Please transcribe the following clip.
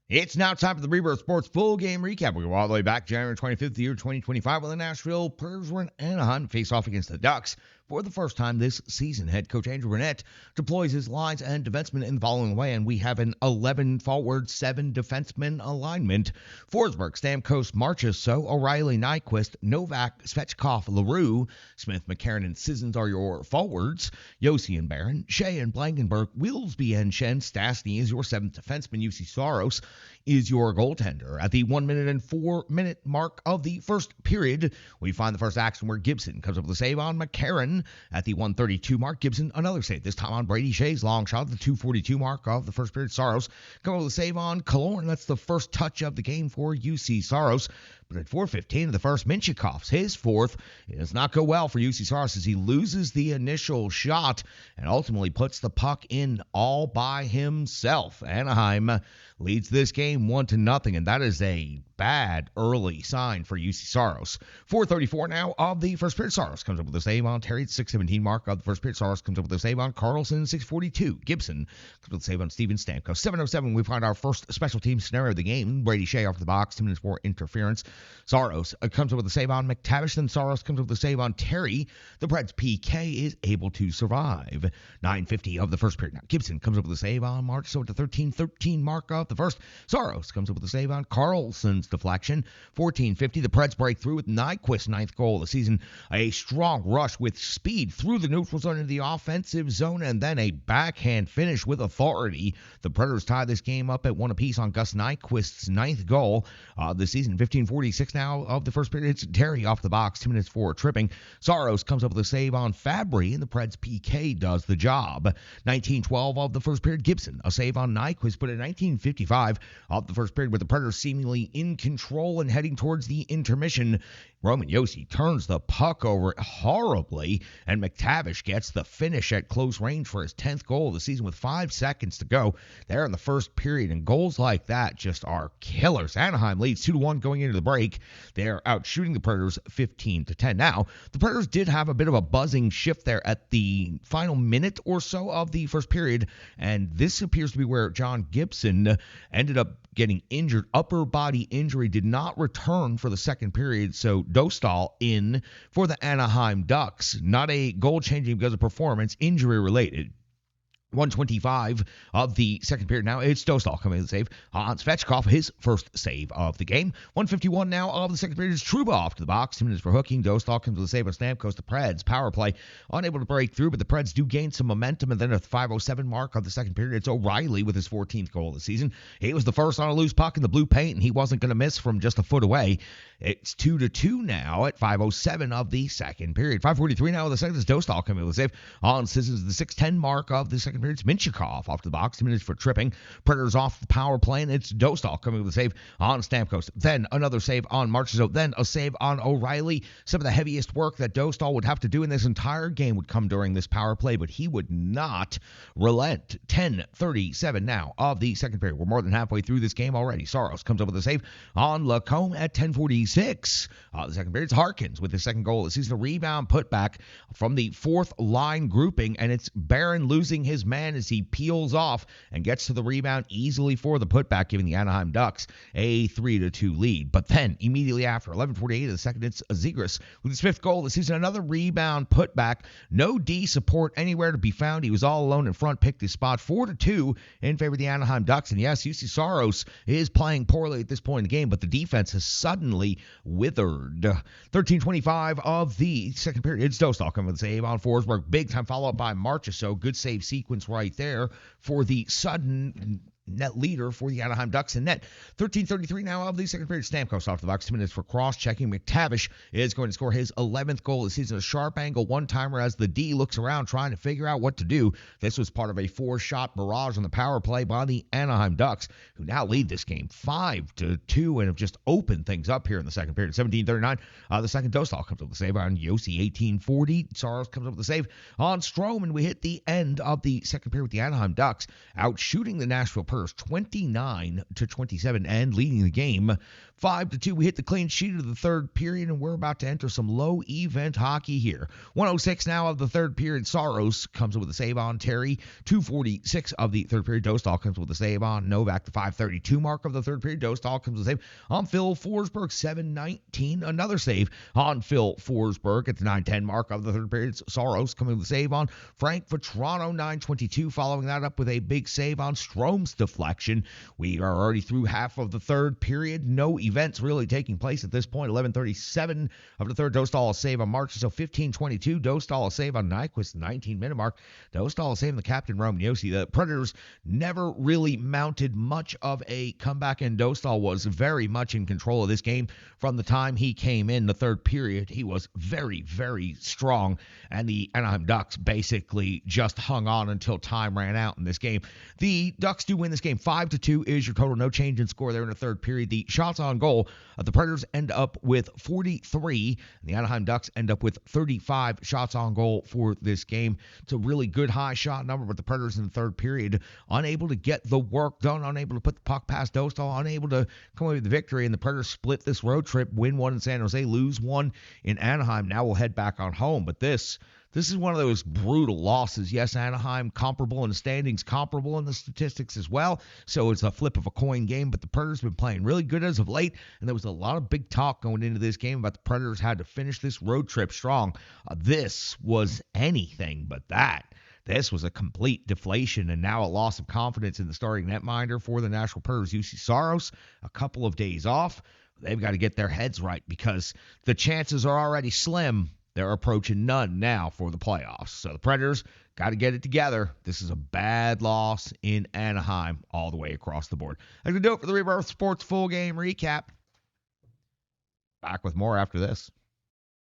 It's now time for the Rebirth Sports full game recap. We go all the way back January 25th, the year 2025, when the Nashville Predators were in Anaheim to face off against the Ducks for the first time this season. Head coach Andrew Burnett deploys his lines and defensemen in the following way, and we have an 11 forward, 7 defenseman alignment. Forsberg, Stamkos, Marchessault, O'Reilly, Nyquist, Novak, Svechkov, LaRue, Smith, McCarron, and Sissons are your forwards. Yossi and Barron, Shea and Blankenberg, Willsby and Shen. Stastny is your 7th defenseman. UC Saros is your goaltender. At the 1 minute and 4 minute mark of the first period, we find the first action where Gibson comes up with a save on McCarron. At the 1:32 mark, Gibson another save, this time on Brady Shea's long shot. At the 2:42 mark of the first period, Saros comes up with a save on Killorn. That's the first touch of the game for UC Saros. But at 4:15 of the first, Minchikov's his fourth. It does not go well for UC Saros as he loses the initial shot and ultimately puts the puck in all by himself. Anaheim leads this game 1-0, and that is a bad early sign for UC Saros. 4:34 now of the first period. Saros comes up with a save on Terry. 6:17 mark of the first period. Saros comes up with a save on Carlson. 6:42. Gibson comes with a save on Steven Stamkos. 7:07 we find our first special team scenario of the game. Brady Shea off the box. 2 minutes for interference. Saros comes up with a save on McTavish. Then Saros comes up with a save on Terry. The Preds PK is able to survive. 9:50 of the first period. Now Gibson comes up with a save on March. So at the 13:13 mark of the first, Saros comes up with a save on Carlson's deflection. 14:50. The Preds break through with Nyquist's 9th goal of the season. A strong rush with speed through the neutral zone into the offensive zone, and then a backhand finish with authority. The Predators tie this game up at 1 apiece on Gus Nyquist's 9th goal of the season. 15:46 now of the first period. It's Terry off the box. 2 minutes for tripping. Saros comes up with a save on Fabry, and the Preds PK does the job. 19:12 of the first period. Gibson a save on Nyquist, but at 19:55 of the first period, with the Predators seemingly in control and heading towards the intermission, Roman Josi turns the puck over horribly, and McTavish gets the finish at close range for his 10th goal of the season with 5 seconds to go there in the first period. And goals like that just are killers. Anaheim leads 2-1 going into the break. They're out shooting the Predators 15-10. Now, the Predators did have a bit of a buzzing shift there at the final minute or so of the first period, and this appears to be where John Gibson ended up getting injured. Upper body injury, did not return for the second period, so Dostal in for the Anaheim Ducks. Not a goal changing because of performance, injury related. 1:25 of the second period. Now it's Dostal coming in the save on Svechkov, his first save of the game. 1:51 now of the second period. Is Trouba off to the box. 2 minutes for hooking. Dostal comes with a save on Stamkos. The Preds power play unable to break through, but the Preds do gain some momentum. And then at the 5:07 mark of the second period, it's O'Reilly with his 14th goal of the season. He was the first on a loose puck in the blue paint, and he wasn't going to miss from just a foot away. It's 2-2 now at 5:07 of the second period. 5:43 now of the second. Is Dostal coming with a save on Sissons. The 6:10 mark of the second period. It's Minchikov off the box. 2 minutes for tripping. Predators off the power play, and it's Dostal coming with a save on Stamkos. Then another save on Marchessault. Then a save on O'Reilly. Some of the heaviest work that Dostal would have to do in this entire game would come during this power play, but he would not relent. 10:37 now of the second period. We're more than halfway through this game already. Saros comes up with a save on Lacombe at 10:46. The second period. It's Harkins with his second goal. This is the rebound put back from the fourth line grouping, and it's Barron losing his man as he peels off and gets to the rebound easily for the putback, giving the Anaheim Ducks a 3-2 lead. But then immediately after, 11:48 of the second, it's Zegras with his 5th goal this season. Another rebound putback. No D support anywhere to be found. He was all alone in front, picked his spot. 4-2 in favor of the Anaheim Ducks. And yes, UC Saros is playing poorly at this point in the game, but the defense has suddenly withered. 13:25 of the second period. It's Dostal coming with a save on Forsberg. Big time follow-up by Marchessault. Good save sequence right there for the sudden net leader for the Anaheim Ducks in net. 13:33 now of the second period. Stamkos off the box. 2 minutes for cross-checking. McTavish is going to score his 11th goal of the season. A sharp angle one-timer as the D looks around trying to figure out what to do. This was part of a 4-shot barrage on the power play by the Anaheim Ducks, who now lead this game 5-2 and have just opened things up here in the second period. 17:39. The second. Dostal comes up with the save on Josi. 18:40. Saros comes up with the save on Strome, and we hit the end of the second period with the Anaheim Ducks out shooting the Nashville Predators Predators 29-27 and leading the game 5-2. We hit the clean sheet of the third period, and we're about to enter some low-event hockey here. 106 now of the third period. Saros comes with a save on Terry. 2:46 of the third period. Dostal comes with a save on Novak. The 5:32 mark of the third period. Dostal comes with a save on Phil Forsberg. 7:19. Another save on Phil Forsberg at the 9:10 mark of the third period. Saros coming with a save on Frank Vatrano. 9:22. Following that up with a big save on Strome's deflection. We are already through half of the third period. No events really taking place at this point. 11:37 of the third. Dostal a save on March. So 15:22. Dostal a save on Nyquist. 19-minute mark. Dostal a save on the captain, Roman Josi. The Predators never really mounted much of a comeback, and Dostal was very much in control of this game from the time he came in the third period. He was very, very strong, and the Anaheim Ducks basically just hung on until time ran out in this game. The Ducks do win this game. 5-2 is your total. No change in score there in the third period. The shots on goal of the Predators end up with 43, and the Anaheim Ducks end up with 35 shots on goal for this game. It's a really good high shot number, but the Predators in the third period unable to get the work done, unable to put the puck past Dostal, unable to come away with the victory, and the Predators split this road trip, win one in San Jose, lose one in Anaheim. Now we'll head back on home, but this is one of those brutal losses. Yes, Anaheim comparable in the standings, comparable in the statistics as well. So it's a flip of a coin game, but the Predators have been playing really good as of late, and there was a lot of big talk going into this game about the Predators had to finish this road trip strong. This was anything but that. This was a complete deflation and now a loss of confidence in the starting netminder for the Nashville Predators. Juuse Saros, a couple of days off. They've got to get their heads right because the chances are already slim. They're approaching none now for the playoffs. So the Predators got to get it together. This is a bad loss in Anaheim all the way across the board. That's going to do it for the Rebirth Sports Full Game Recap. Back with more after this.